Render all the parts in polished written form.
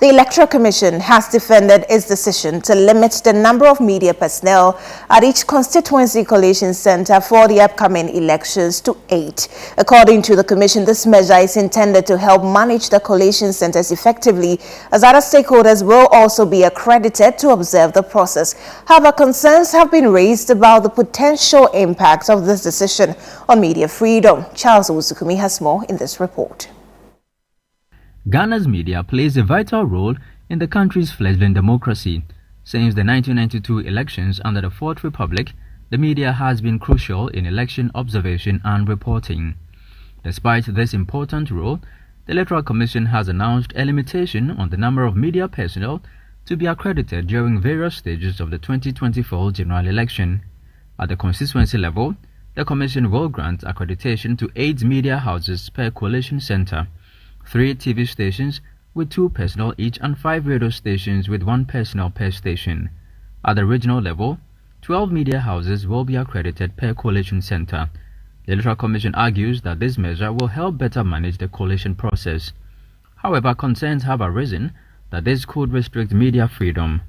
The Electoral Commission has defended its decision to limit the number of media personnel at each constituency collation center for the upcoming elections to 8. According to the Commission, this measure is intended to help manage the collation centers effectively, as other stakeholders will also be accredited to observe the process. However, concerns have been raised about the potential impact of this decision on media freedom. Charles Owusukumi has more in this report. Ghana's media plays a vital role in the country's fledgling democracy. Since the 1992 elections under the Fourth Republic, the media has been crucial in election observation and reporting. Despite this important role, the Electoral Commission has announced a limitation on the number of media personnel to be accredited during various stages of the 2024 general election. At the constituency level, the Commission will grant accreditation to 8 media houses per collation center, 3 TV stations with 2 personnel each, and 5 radio stations with 1 personnel per station. At the regional level, 12 media houses will be accredited per collation center. The Electoral Commission argues that this measure will help better manage the collation process. However, concerns have arisen that this could restrict media freedom.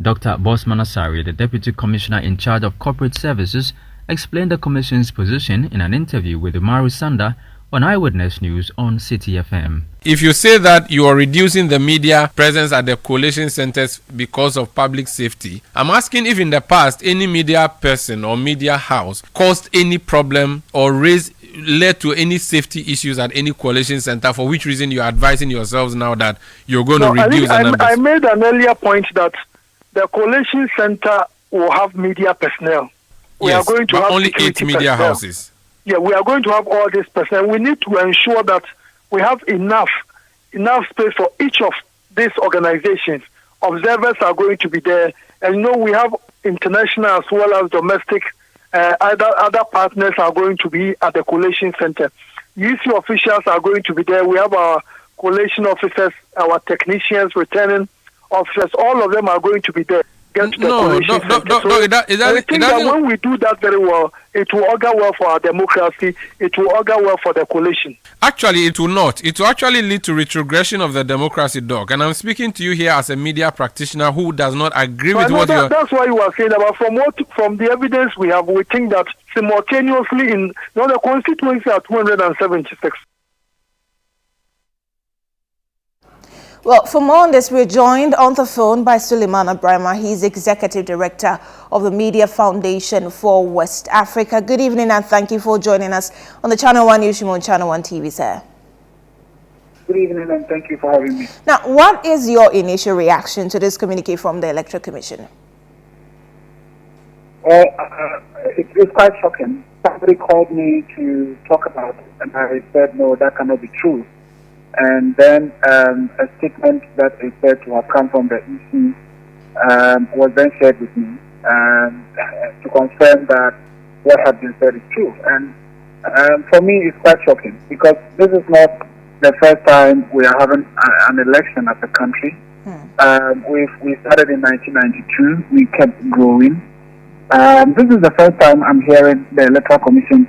Dr. Bosman Asari, the Deputy Commissioner in charge of Corporate Services, explained the Commission's position in an interview with Umaru Sanda on Eyewitness News on City FM. If you say that you are reducing the media presence at the collation centers because of public safety, I'm asking if in the past any media person or media house caused any problem or led to any safety issues at any collation center, for which reason you're advising yourselves now that you're going to reduce the numbers. I made an earlier point that the collation center will have media personnel. We are going to have only 8 media houses. Yeah, we are going to have all this personnel. We need to ensure that we have enough space for each of these organizations. Observers are going to be there, and we have international as well as domestic. Other partners are going to be at the collation center. UC officials are going to be there. We have our collation officers, our technicians, returning officers. All of them are going to be there. I think that when we do that very well, it will augur well for our democracy, it will augur well for the coalition. Actually, it will not. It will actually lead to retrogression of the democracy, Doc. And I'm speaking to you here as a media practitioner who does not agree with what you're... That's why you are saying about from the evidence we have, we think that simultaneously in the constituency are 276. Well, for more on this, we're joined on the phone by Suleimana Braimah. He's Executive Director of the Media Foundation for West Africa. Good evening, and thank you for joining us on the ChannelOne News on ChannelOne TV, sir. Good evening, and thank you for having me. Now, what is your initial reaction to this communique from the Electoral Commission? Well, it's quite shocking. Somebody called me to talk about it, and I said, no, that cannot be true. And then a statement that is said to have come from the EC was then shared with me to confirm that what had been said is true. And for me, it's quite shocking because this is not the first time we are having an election as a country. We started in 1992. We kept growing. This is the first time I'm hearing the Electoral Commission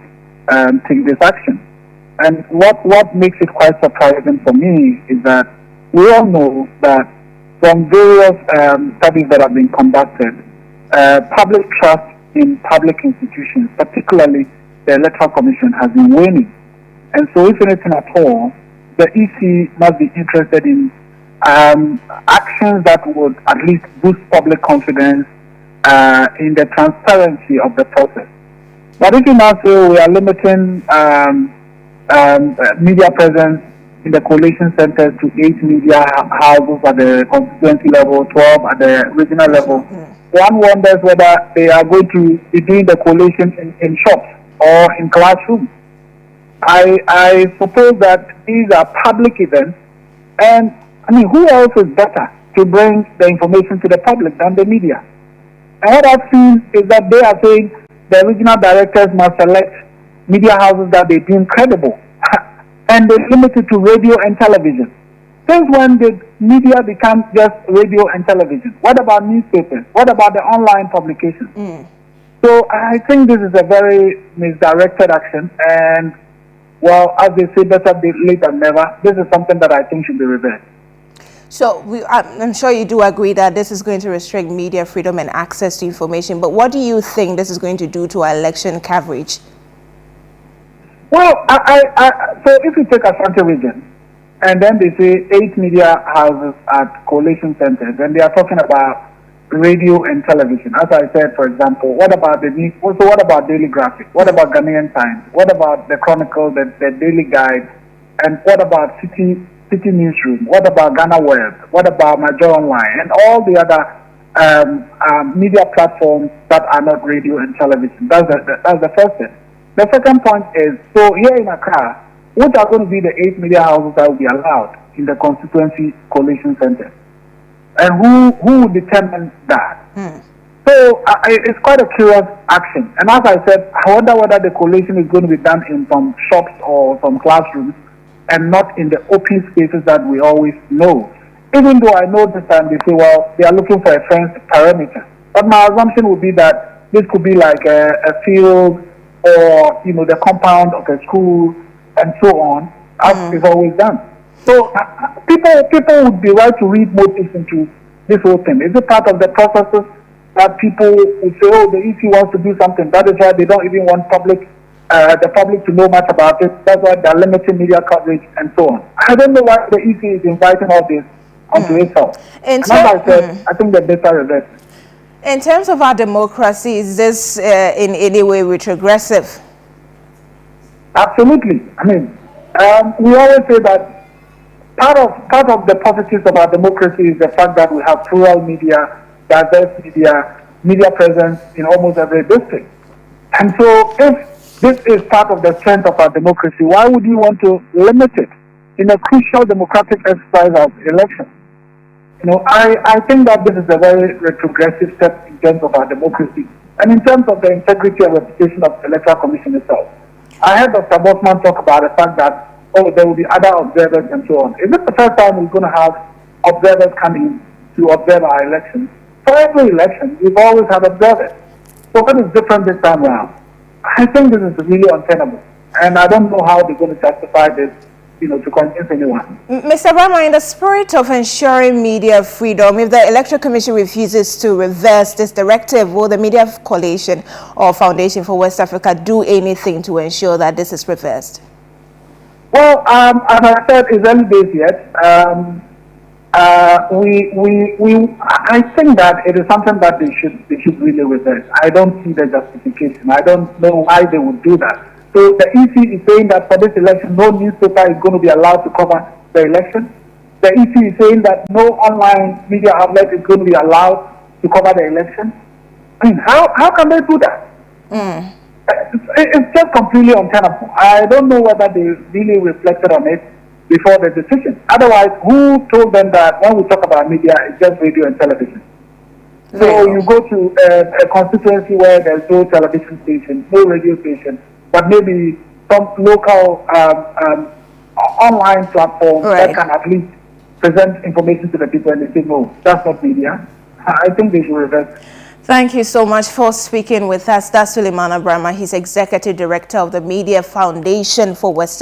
take this action. And what makes it quite surprising for me is that we all know that from various studies that have been conducted, public trust in public institutions, particularly the Electoral Commission, has been waning. And so if anything at all, the EC must be interested in actions that would at least boost public confidence in the transparency of the process. But if you now say we are limiting media presence in the collation centers to 8 media houses at the constituency level, 12 at the regional level, one wonders whether they are going to be doing the collation in shops or in classrooms. I suppose that these are public events, and I mean, who else is better to bring the information to the public than the media? And what I've seen is that they are saying the regional directors must select media houses that they deem credible, and they limit it to radio and television. Since when did media become just radio and television? What about newspapers? What about the online publications? So I think this is a very misdirected action, and well, as they say, better late than never. This is something that I think should be reversed. So I'm sure you do agree that this is going to restrict media freedom and access to information. But what do you think this is going to do to our election coverage? Well, so if you take Ashanti region, and then they say 8 media houses at coalition centers, and they are talking about radio and television. As I said, for example, what about what about Daily Graphic? What about Ghanaian Times? What about the Chronicle, the Daily Guide? And what about City Newsroom? What about Ghana Web? What about Major Online? And all the other media platforms that are not radio and television. That's the first thing. The second point is, so here in Accra, what are going to be the 8 media houses that will be allowed in the constituency coalition center? And who will determine that? So it's quite a curious action. And as I said, I wonder whether the coalition is going to be done in some shops or some classrooms and not in the open spaces that we always know. Even though I know this time they say, well, they are looking for a fenced perimeter. But my assumption would be that this could be like a field or, the compound of a school and so on, as is always done. So people would be right to read motives into this whole thing. Is it part of the processes that people would say, oh, the EC wants to do something? That is why they don't even want the public to know much about it. That's why they're limiting media coverage and so on. I don't know why the EC is inviting all this onto itself. And as I said, I think the data reverse. In terms of our democracy, is this in any way retrogressive? Absolutely. I mean, we always say that part of the positives of our democracy is the fact that we have plural media, diverse media presence in almost every district. And so if this is part of the strength of our democracy, why would you want to limit it in a crucial democratic exercise of elections? I think that this is a very retrogressive step in terms of our democracy and in terms of the integrity and reputation of the Electoral Commission itself. I heard Dr. Bosman talk about the fact that, there will be other observers and so on. Is it the first time we're going to have observers coming to observe our elections? For every election, we've always had observers. So what is different this time around? I think this is really untenable. And I don't know how they're going to justify this, to convince anyone. Mr. Braimah, in the spirit of ensuring media freedom, if the Electoral Commission refuses to reverse this directive, will the Media Coalition or Foundation for West Africa do anything to ensure that this is reversed? Well, as I said, it's early days yet. I think that it is something that they should really reverse. I don't see the justification. I don't know why they would do that. So the EC is saying that for this election, no newspaper is going to be allowed to cover the election. The EC is saying that no online media outlet is going to be allowed to cover the election. I mean, how can they do that? It's just completely untenable. I don't know whether they really reflected on it before the decision. Otherwise, who told them that when we talk about media, it's just radio and television? So you go to a constituency where there's no television station, no radio station, but maybe some local online platform that can at least present information to the people, and they say, no, that's not media. I think they should reverse. Thank you so much for speaking with us. That's Braimah. He's Executive Director of the Media Foundation for West